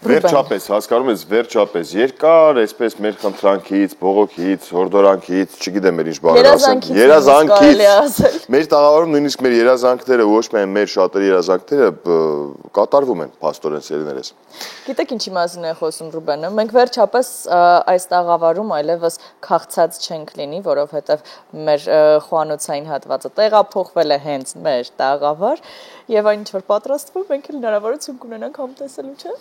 Վերջապես, հասկանում ես, վերջապես, երկար, այսպես մեր խնդրանքից, բողոքից, հորդորանքից, չգիտեմ մեր ինչ բաներ ասեմ, երազանքից, մեր տաղավարում նույնիսկ մեր երազանքները, ոչ միայն մեր շատերի երազանքները կատարվում են, փաստորեն սերիներես։ Գիտեք ինչի մասին է խոսում Ռուբենը, մենք վերջապես այս տաղավարում այլևս քաղցած չենք լինի, որովհետև մեր խոհանոցային հատվածը տեղափոխվել է հենց մեր տաղավար եւ այն ինչ որ պատրաստվում, մենք էլ հնարավորություն կունենանք համտեսելու, չէ՞։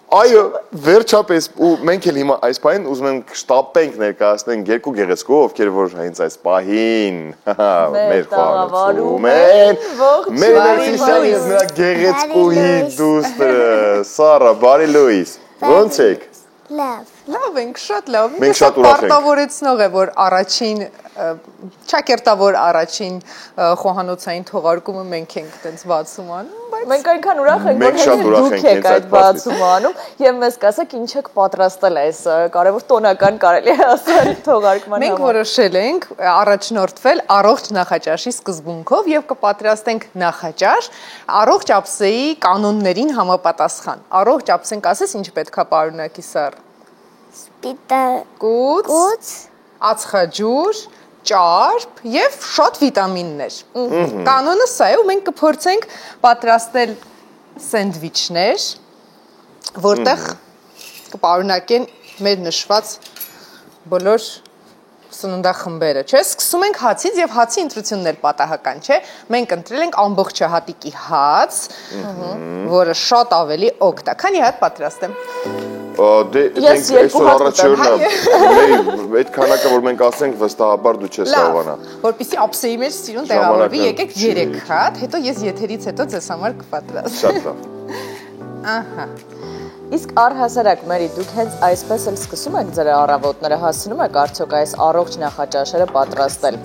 Այո, վերջապես ու մենք էլ հիմա այս պահին ուզում ենք շտապենք ներկայացնենք երկու գեղեցկու, ովքեր որ հենց այս պահին մեր խոհանոցում են, մեր Ներսիսյանը եւ նրա գեղեցկուհի դուստրը Սարա, բարի լույս, ո՞նց եք։ Լավ ենք, շատ լավ։ Մենք շատ ուրախ ենք։ Պարտավորեցնող է, որ առաջին ճակերտավոր առաջին խոհանոցային թողարկումը մենք ենք այդպես բացում անում, բայց մենք այնքան ուրախ ենք, որ հենց դուք եք այդ բացումը անում եւ մեզ կասեք ինչ եք պատրաստել այս կարևոր տոնական կարելի է ասել թողարկման համար։ Մենք որոշել ենք առաջնորդվել առողջ նախաճաշի սկզբունքով եւ կպատրաստենք նախաճաշ առողջ ափսեի կանոններին համապատասխան։ Առողջ ափսենք ասես ինչ պետքա պարունակի Սար։ Սպիտակուց, ածխաջուր, ճարպ եւ շատ վիտամիններ։ Կանոնը սա է ու մենք կփորձենք պատրաստել սենդվիչներ, որտեղ կպարունակեն մեր նշված բոլոր սննդախմբերը, չէ՞։ Սկսում ենք հացից եւ հացի ընտրություններ պատահական, չէ։ Մենք ընտրել ենք ամբողջ հատիկի հաց, որը շատ ավելի օգտակար է։ Քանի հատ պատրաստեմ։ Դե մենք այսօր առաջերն այդ քանակը որ մենք ասենք վստահաբար դու չես կարողանա։ Որպեսզի ափսեի մեջ սիրուն տեղավորվի, եկեք 3 հատ, հետո ես եթերից հետո ձեզ համար կպատրաստեմ։ Շատ լավ։ Ահա։ Իսկ առհասարակ Մերի, դուք հենց այսպես էլ սկսում եք ձեր առավոտները, հասցնում եք արդյոք այս առողջ նախաճաշերը պատրաստել։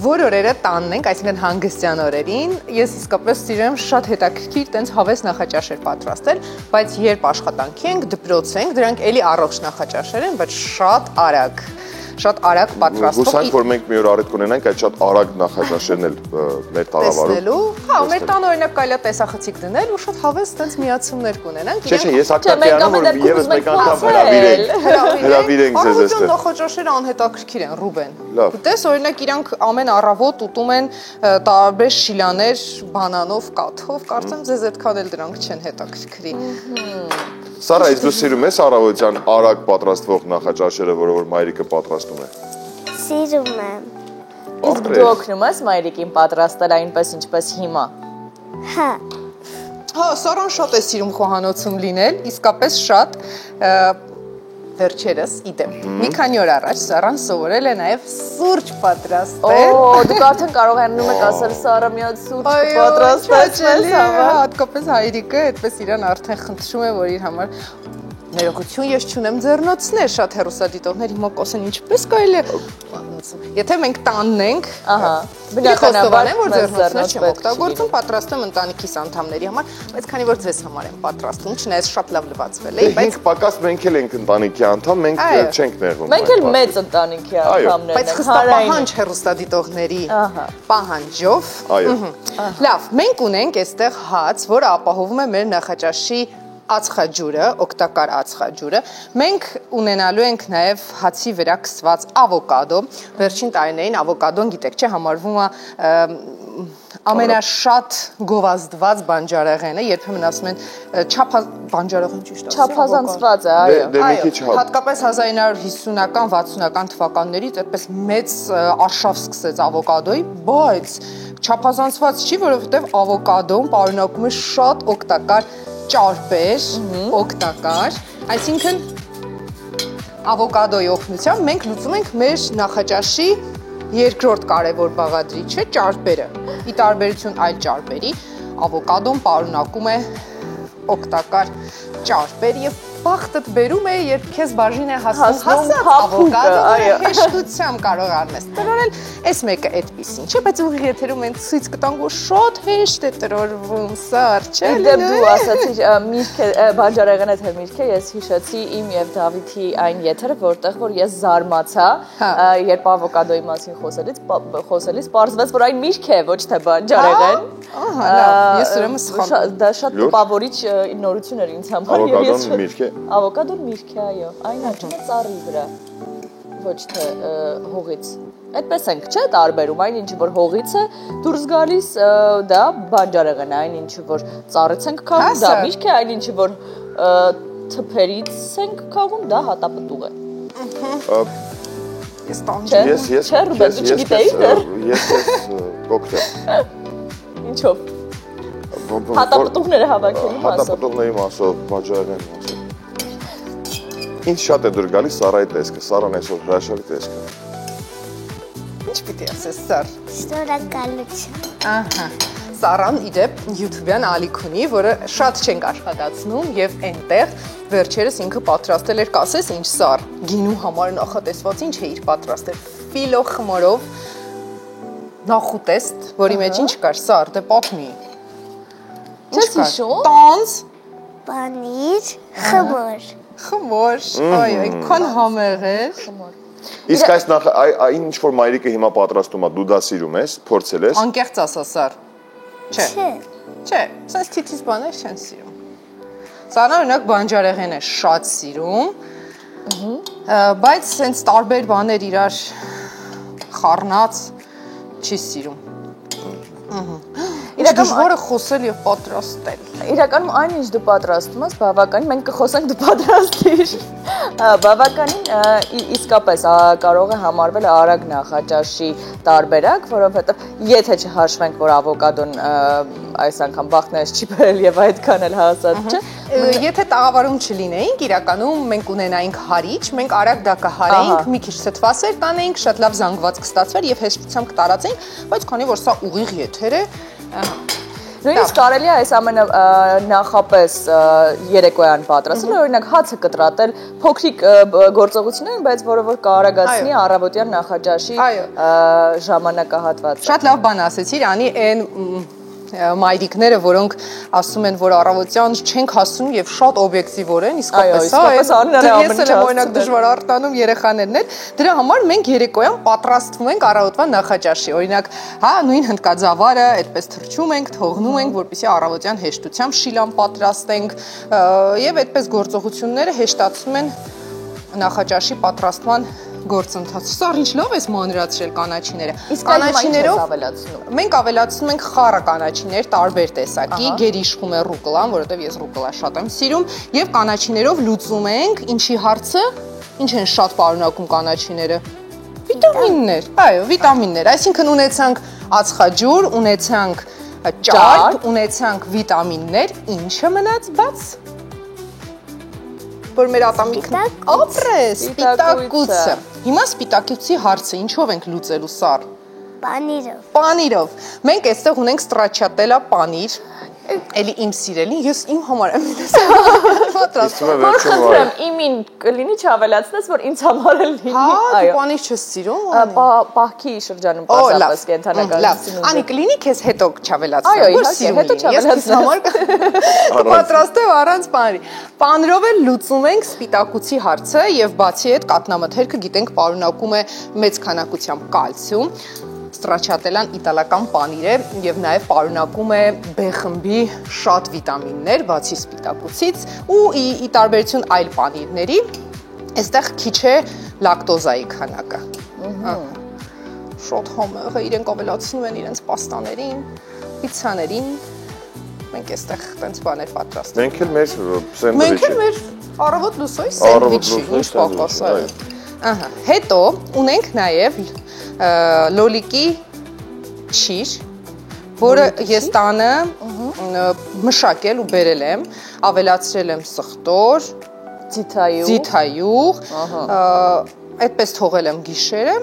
Որ օրերը տանն ենք, այսինքն հանգստյան օրերին, ես իսկապես սիրում եմ շատ հետաքրքիր տենց հավես նախաճաշեր պատրաստել, բայց երբ աշխատանքի ենք, դպրոց ենք, դրանք էլի առողջ նախաճաշեր են, բայց շատ արագ պատրաստող։ Հուսանք, որ մենք մի օր առիթ կունենանք այդ շատ արագ նախաճաշերն էլ մեր տաղավարում։ Հա, մեր տանը օրինակ կարելի է տեսախցիկ դնել ու շատ հավես տենց միացումներ կունենանք։ Չէ, ես հակտակի անում, որ եւս մեկ անգամ հրավիրենք ձեզ այստեղ։ Առողջ նախաճաշերը անհետաքրքիր են, Ռուբեն։ Գիտես, օրինակ իրանք ամեն առավոտ ուտում են տարբեր շիլաներ բանանով, կաթով, կարծեմ ձեզ այդքան էլ դրանք չեն հետաքրքրի։ Սարա, իսկ դու սիրում ես առավոտյան արագ պատրաստվող նախաճաշերը, որը որ մայրիկը պատրաստում է։ Սիրում եմ։ Իսկ դու օգնում ես մայրիկին պատրաստել այնպես ինչպես հիմա։ Հա։ Հա, Սարան շատ է սիրում խոհանոցում լինել, իսկապես շատ։ Վերջերս իդեմ։ Մի քանի օր առաջ Սարան սովորել է նաև սուրճ պատրաստել։ Դուք արդեն կարողանում եք ասել Սարա մի հատ սուրճ պատրաստել, հատկապես հայրիկը այդպես իրան արդեն խնդրում է, որ իր համար ներողություն ես չունեմ ձեռնոցներ, շատ հեռուստադիտողներ հիմա կասեն ինչպես կարելի է։ Եթե մենք տանն ենք, բնականաբար եմ, որ ձեռնոցներ չեմ օգտագործում, պատրաստում ընտանիքիս անդամների համար, բայց քանի որ ձեզ համար եմ պատրաստում, չնայած շատ լավ լվացվել է, բայց պակաս մենք էլ ենք ընտանիքի անդամ, մենք չենք նեղում։ Մենք էլ մեծ ընտանիքի անդամներն ենք, բայց խստապահանջ հեռուստադիտողների պահանջով։ Լավ, մենք ունենք այստեղ հաց, որը ապահովում է մեր նախաճաշի ածխաջուրը, օգտակար ածխաջուրը, մենք ունենալու ենք նաև հացի վրա քսված ավոկադո, վերջին տարիներին ավոկադոն գիտեք չէ համարվում է ամենաշատ գովազդված բանջարեղենը, երբեմն ասում են բանջարեղեն ճիշտ ասեմ, չափազանցված է, այո, հատկապես 1950-ական, 60-ական թվականներից այդպես մեծ արշավ սկսեց ավոկադոյի, բայց չափազանցված չի, որովհետև ավոկադոն պարունակում է շատ օգտակար ճարպեր, օգտակար, այսինքն ավոկադոյի օգնությամբ մենք լուծում ենք մեր նախաճաշի երկրորդ կարևոր բաղադրիչը ճարպերը։ Ի տարբերություն այլ ճարպերի, ավոկադոն պարունակում է օգտակար ճարպեր եւ բախտդ բերում է, երբ քեզ բաժին է հասնում փափուկը, ավոկադոը հեշտությամբ կարող առնես։ Տրորել էս մեկը այդպեսին, չէ՞, բայց ուղիղ եթերում են ցույց կտանք, որ շատ հեշտ է տրորվում, սար, չէ՞։ Դե դու ասացի միրգը բանջարեղենը թե միրգը, ես հիշեցի իմ եւ Դավիթի այն եթերը, որտեղ որ ես զարմացա, երբ ավոկադոյի մասին խոսելիս պարզվեց, որ այն միրգ է, ոչ թե բանջարեղեն։ Ահա, լավ, ես ուրեմն սխալվում։ Դա շատ տպավորիչ նորություն էր ինձ համար։ Ավոկադոն միրգ է։ Ավոկադոն միրգ է, այո, այն աճում է ծառի վրա, ոչ թե հողից։ Այդպես ենք, չէ՞, տարբերում, այն ինչը որ հողից է դուրս գալիս, դա բանջարեղեն է, այն ինչը որ ծառից ենք քաղում, դա միրգ է, այն ինչը որ թփերից ենք քաղում, դա հատապտուղ է։ Ես տանջում։ Չէ, Ռուբեն, դու չգիտեի դեռ։ Ես կոկտեյլ։ Ինչով։ Հատապտուղները հավաքելու մասով։ Հատապտուղների մասով, բանջարեղենի մասով։ Ինչ շատ է դուր գալիս Սարայի տեսքը, Սարան այսօր հրաշալի տեսք է։ Ինչ պիտի ասես, Սար։ Շնորհակալություն։ Ահա։ Սարան իդեպ YouTube-յան ալիք ունի, որը շատ չենք աշխատացնում եւ այնտեղ վերջերս ինքը պատրաստել էր, կասես, ինչ Սար, գինու համար նախատեսված ինչ է իր պատրաստել։ Ֆիլո խմորով նախուտեստ, որի մեջ ինչ կար, Սար, դե պատմի։ Չես հիշում։ Տանձ, Պանիր, խմոր։ խմոր, այո, այնքան համեղ էր։ Իսկ այս նախ այն ինչ որ մայրիկը հիմա պատրաստում է, դու դա սիրում ես, փորձել ես։ Անկեղծ ասա, Սար։ Չէ։ Չէ։ Չէ, սենց թիթիզ բաներ չեն սիրում։ Սարան օրինակ բանջարեղեն է շատ սիրում, բայց սենց տարբեր բաներ իրար խառնած չի սիրում։ Ինչ դժվար է խոսել եւ պատրաստել։ Իրականում այն ինչ դու պատրաստում ես, բավականին մենք կխոսենք դու պատրաստիր։ Բավականին իսկապես կարող է համարվել արագ նախաճաշի տարբերակ, որովհետև եթե չհաշվենք, որ ավոկադոն այս անգամ բախտներս չի բերել եւ այդքան էլ հասած չէ։ Եթե տաղավարում չլինեինք, իրականում մենք ունենայինք հարիչ, մենք արագ դա կհարեինք, մի քիչ ստվասեր կանեինք, շատ լավ զանգված կստացվեր եւ հեշտությամբ կտարածեինք, բայց քանի որ սա ուղիղ եթեր է, նույնիսկ կարելի է այս ամենը նախապես երեկոյան պատրաստել, օրինակ հացը կտրատել փոքրիկ գործողություններ, բայց որը որ կարագացնի առավոտյան նախաճաշի ժամանակահատվածը։ Շատ լավ բան ասեցիր, անի այն մայրիկները, որոնք ասում են, որ առավոտյան չենք հասնում եւ շատ օբյեկտիվորեն, իսկապես ես էլ եմ օրինակ դժվար արտանում երեխաներն էլ, դրա համար մենք երեկոյան պատրաստվում ենք առավոտվա նախաճաշի, օրինակ, հա, նույն հնդկաձավարը այդպես թրջում ենք, թողնում ենք, որպեսզի առավոտյան հեշտությամբ շիլան պատրաստենք եւ այդպես գործողությունները հեշտացնում են նախաճաշի պատրաստման գործընթաց։ Սար ինչ լավ ես մանրացրել կանաչիները։ Իսկ կանաչիներով ավելացնում։ Մենք ավելացնում ենք խառը կանաչիներ տարբեր տեսակի, գերիշխում է ռուկլան, որովհետև ես ռուկլա շատ եմ սիրում, եւ կանաչիներով լուծում ենք, ինչի հարցը, ինչ են շատ պարունակում կանաչիները։ Վիտամիններ, այո, վիտամիններ, այսինքն ունեցանք ածխաջուր, ունեցանք ճարպ, ունեցանք վիտամիններ, ինչը մնաց բաց։ Որ մեր ատամիկն ապրես, սպիտակուցը։ Հիմա սպիտակուցի հարցը ինչով ենք լուծելու, Սար։ Պանիրով։ Պանիրով։ Մենք այստեղ ունենք ստրաչատելա պանիր։ Էլի իմ սիրելին, ես իմ համար եմ պատրաստում։ Խնդրեմ, իմին կլինի չավելացնես, որ ինձ համար էլ լինի։ Հա, դու պանիր չես սիրում։ Պահքի շրջանում պարզապես կենթանական։ Անի կլինի քեզ հետո չավելացնեմ, այո, որ իհարկե, սիրում հետո լինի։ Ես համար կպատրաստեմ առանց պանիրի։ Պանիրով էլ լուծում ենք սպիտակուցի հարցը եւ բացի այդ կատնամթերքը գիտենք պարունակում է մեծ քանակությամբ կալցիում։ Ստրաչատելան իտալական պանիր է եւ նաեւ պարունակում է B խմբի շատ վիտամիններ, բացի սպիտակուցից ու ի տարբերություն այլ պանիրների, այստեղ քիչ է լակտոզայի քանակը։ Շատ համեղ է, իրենք ավելացնում են իրենց պաստաներին, պիցցաներին։ Մենք այստեղ տենց բաներ պատրաստում։ Մենք էլ մեր սենդվիչը։ Մենք էլ մեր առավոտ լուսոյի սենդվիչի, ինչ պակաս է։ Ահա, հետո ունենք նաեւ լոլիկի չիր, որը ես տանը մշակել ու բերել եմ, ավելացրել եմ սխտոր, ձիթայուղ, այդպես թողել եմ գիշերը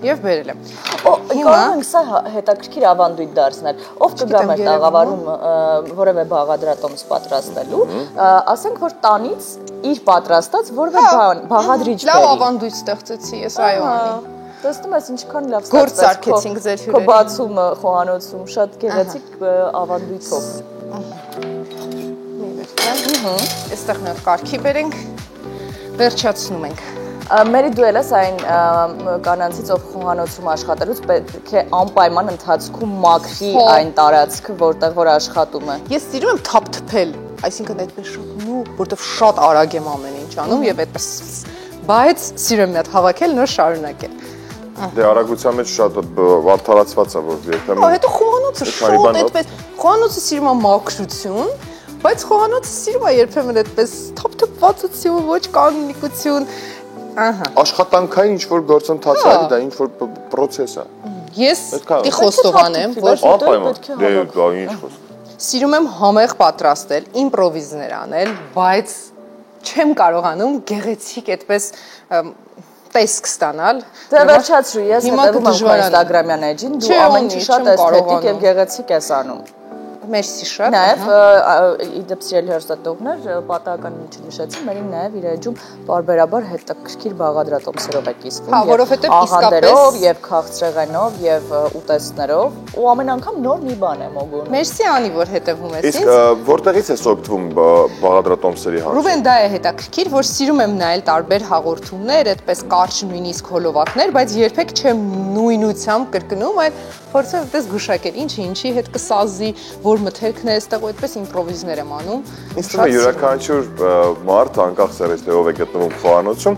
եւ բերել եմ։ Կարող ենք սա հետաքրքիր ավանդույթ դարձնել։ Ով կգա մեր տաղավարում որևէ բաղադրատոմս պատրաստելու, ասենք որ տանից իր պատրաստած որևէ բաղադրիչ բերի։ Լավ ավանդույթ ստեղծեցի ես, այո, անի։ Տեսնում ես ինչքան լավ Գործ սարքեցինք ձեր հյուրերին։ Քո բացումը խոհանոցում շատ գեղեցիկ ավանդույթով։ Այստեղ մի հատ կարգի բերենք, վերջացնում ենք։ Մերի դու ես այն կանանցից ով խոհանոցում աշխատելուց պետք է անպայման ընթացքում մաքրի այն տարածքը, որտեղ որ աշխատում է։ Ես սիրում եմ թափթփել, այսինքն այդպես շատ որտեղ շատ արագ եմ ամեն ինչ անում եւ այդպես բայց սիրում եմ մի հատ հավաքել, նոր շարունակել։ Դե արագության մեջ շատ վարդարացված է, որ երբեմն հետո խոհանոցը շատ այդպես խոհանոցը սիրում է մաքրություն, բայց խոհանոցը սիրում է երբեմն այդպես թափթփվածություն, ոչ կանոնիկություն։ Աշխատանքային ինչ-որ գործընթաց է, դա ինչ-որ process է։ Ես դի խոստովան եմ, որ դե դա ինչ խոսք։ Սիրում եմ համեղ պատրաստել, իմպրովիզներ անել, բայց չեմ կարողանում գեղեցիկ այդպես տեսք ստանալ։ Դե վերջացրու, ես հետևում եմ քո Instagram-յան էջին, դու ամեն ինչ շատ էսթետիկ եւ գեղեցիկ ես անում։ Մերսի շատ։ Նաև իդեպ սիրելի հերոստատողներ պատահական ինչ նշեցի, մերին նաև իր էջում բարբերաբար հետաքրքիր բաղադրատոմսերով է կիսվում։ Հա, որովհետև իսկապես եւ քաղցրեղենով եւ ուտեստներով ու ամեն անգամ նոր մի բան է մոգոնում։ Մերսի անի, որ հետևում ես ինձ։ Իսկ որտեղից ես օգտվում բաղադրատոմսերի հարցում։ Ռուբեն, դա է հետաքրքիր, որ սիրում եմ նայել տարբեր հաղորդումներ, այդպես կարճ նույնիսկ հոլովակներ, բայց երբեք չեմ նույնությամբ կրկնում, այլ փորձեմ այդպես գուշակել, ինչի հետ կսազի, որ մթերքն է այստեղ ու այդպես իմպրովիզներ եմ անում։ Ինձ թվում է յուրաքանչյուր մարդ անկախ սերից թե ով է գտնվում խոհանոցում,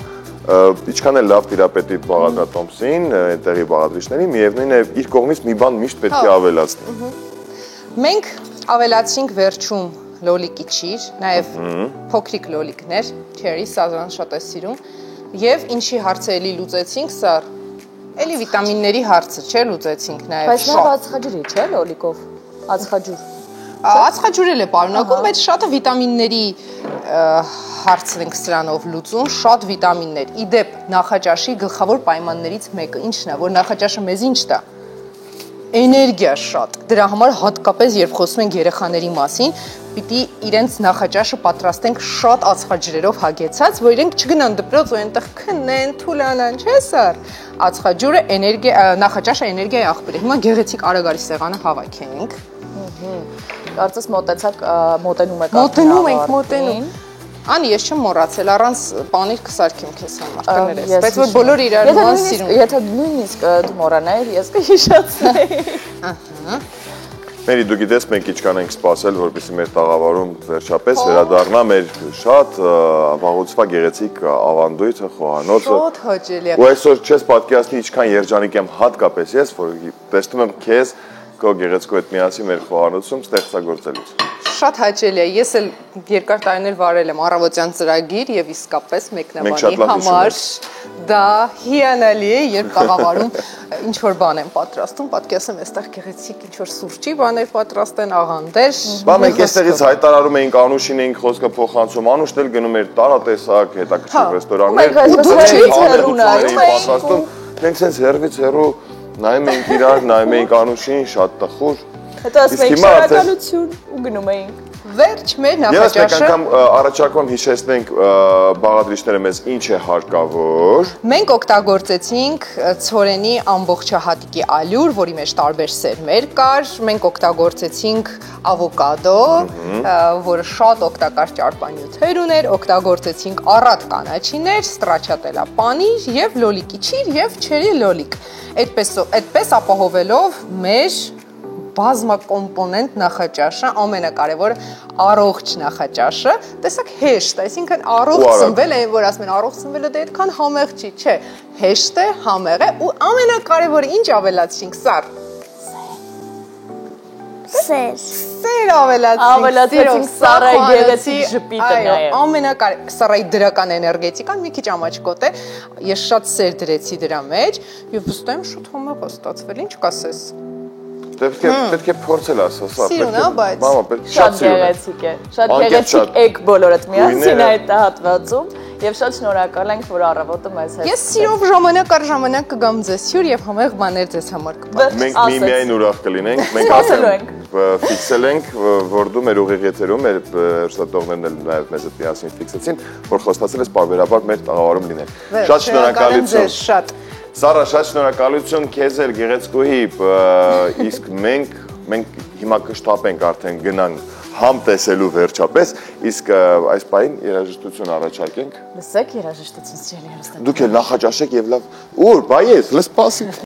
ինչքան է լավ տիրապետի բաղադրատոմսին, այնտեղի բաղադրիչներին, միևնույն է իր կողմից մի բան միշտ պետք է ավելացնի։ Մենք ավելացրինք վերջում լոլիկի ճիր, նաև փոքրիկ լոլիկներ, չերի, սազան շատ է սիրում, եւ ինչի հարցը էլի լուծեցինք, սա էլի վիտամինների հարցը, չէ, լուծեցինք նաև բայց նաև ածխաջրի, չէ, լոլիկով, ածխաջուր։ Ածխաջուր էլ է պարունակում, բայց շատը վիտամինների հարցն ենք սրանով լուծում, շատ վիտամիններ։ Իդեպ նախաճաշի գլխավոր պայմաններից մեկը ինչն է, որ նախաճաշը մեզ ինչ տա։ Էներգիա շատ։ Դրա համար հատկապես երբ խոսում ենք երեխաների մասին, պիտի իրենց նախաճաշը պատրաստենք շատ ածխաջրերով հագեցած, որ իրենք չգնան դպրոց ու այնտեղ քնեն, թուլանան, չէ՞ սար։ Ածխաջուրը նախաճաշը էներգիայի աղբյուր է։ Հիմա գեղեցիկ արագարի սեղանը հավաքենք։ Կարծես մոտեցակ, մոտենում եք։ Մոտենում։ Անի, ես չեմ մոռացել, առանց պանիր կսարքեմ քեզ համար, կներես, բայց որ բոլոր իրար նման սիրում։ Եթե նույնիսկ դու մոռանայիր, ես կհիշացնեի։ Մերի, դու գիտես, մենք ինչքան ենք սպասել, որպեսզի մեր տաղավարում վերջապես վերադառնա մեր շատ վաղուց գեղեցիկ ավանդույթը, խոհանոցը։ Շատ հաճելի է։ Ու այսօր չես պատկերացնի ինչքան երջանիկ եմ հատկապես ես, որ տեսնում եմ քեզ քո գեղեցկու հետ միասին մեր խոհանոցում ստեղծագործելուց։ Շատ հաճելի է։ Ես էլ երկար տարիներ վարել եմ առավոտյան ծրագիր եւ իսկապես մեկնաբանի համար դա հիանալի է, երբ տաղավարում ինչ որ բան եմ պատրաստում, պատկերացնում այստեղ գեղեցիկ ինչ որ սուրճի բաներ պատրաստեն, աղանդեր։ Բա մենք այստեղից հայտարարում էինք Անուշին էինք խոսքը փոխանցում, Անուշն էլ գնում էր տարատեսակ, հետաքրքիր ռեստորաններ, պատրաստում։ Մենք sense հերվից հերու նայում էինք իրար, նայում էինք Անուշին, շատ տխուր։ Հետո ասում էինք շնորհակալություն ու գնում էինք։ Վերջ մեր նախաճաշը։ Ես մեկ անգամ առաջարկում հիշեցնենք բաղադրիչները մեզ ինչ է հարկավոր։ Մենք օգտագործեցինք ցորենի ամբողջահատիկի ալյուր, որի մեջ տարբեր սերմեր կար։ Մենք օգտագործեցինք ավոկադո, որը շատ օգտակար ճարպանյութեր ուներ, օգտագործեցինք առատ կանաչիներ, ստրաչատելա պանիր եւ լոլիկի ճիր եւ չերի լոլիկ։ Այդպես ապահովելով մեր բազմակոմպոնենտ նախաճաշը, ամենակարևորը առողջ նախաճաշը, տեսակ հեշտ, այսինքն առողջ սնվել է, որ ասում են առողջ սնվելը դե այդքան համեղ չի, չէ, հեշտ է, համեղ է ու ամենակարևորը ինչ ավելացրինք, սար։ Սեր ավելացրինք սարայի գեղեցիկ ժպիտը նաև։ Ամենակարևորը սարայի դրական էներգետիկան մի քիչ ամաչկոտ է, ես շատ սեր դրեցի դրա մեջ եւ վստահ եմ շուտ համեղ է ստացվել, ինչ կասես։ Պետք է փորձել ասա, սա։ Սիրուն է, բայց։ Մամա, շատ գեղեցիկ է։ Շատ գեղեցիկ եք բոլորդ միասին այդ հատվածում Եվ շատ շնորհակալ ենք, որ առավոտը մեզ հետ։ Ես սիրով ժամանակ առ ժամանակ կգամ ձեզ հյուր եւ համեղ բաներ ձեզ համար կպատասխանեմ։ Մենք միայն ուրախ կլինենք, մենք Սպասելու ֆիքսել ենք, որ դու մեր ուղիղ եթերում, մեր հեռուստատողներն էլ նաև մեզ հետ միասին ֆիքսեցին, որ խոստացել ես պարբերաբար մեր տաղավարում լինել։ Շատ շնորհակալություն։ Շատ։ Սարա, շատ շնորհակալություն քեզ էլ գեղեցկուհի, իսկ մենք հիմա կշտապենք արդեն գնանք համ տեսելու վերջապես, իսկ այս պահին երաժշտություն առաջարկենք։ Լսեք երաժշտություն սիրելի հեռուստատեսներ։ Դուք էլ նախաճաշեք եւ լավ։ Ուր, բայես, լսպասի։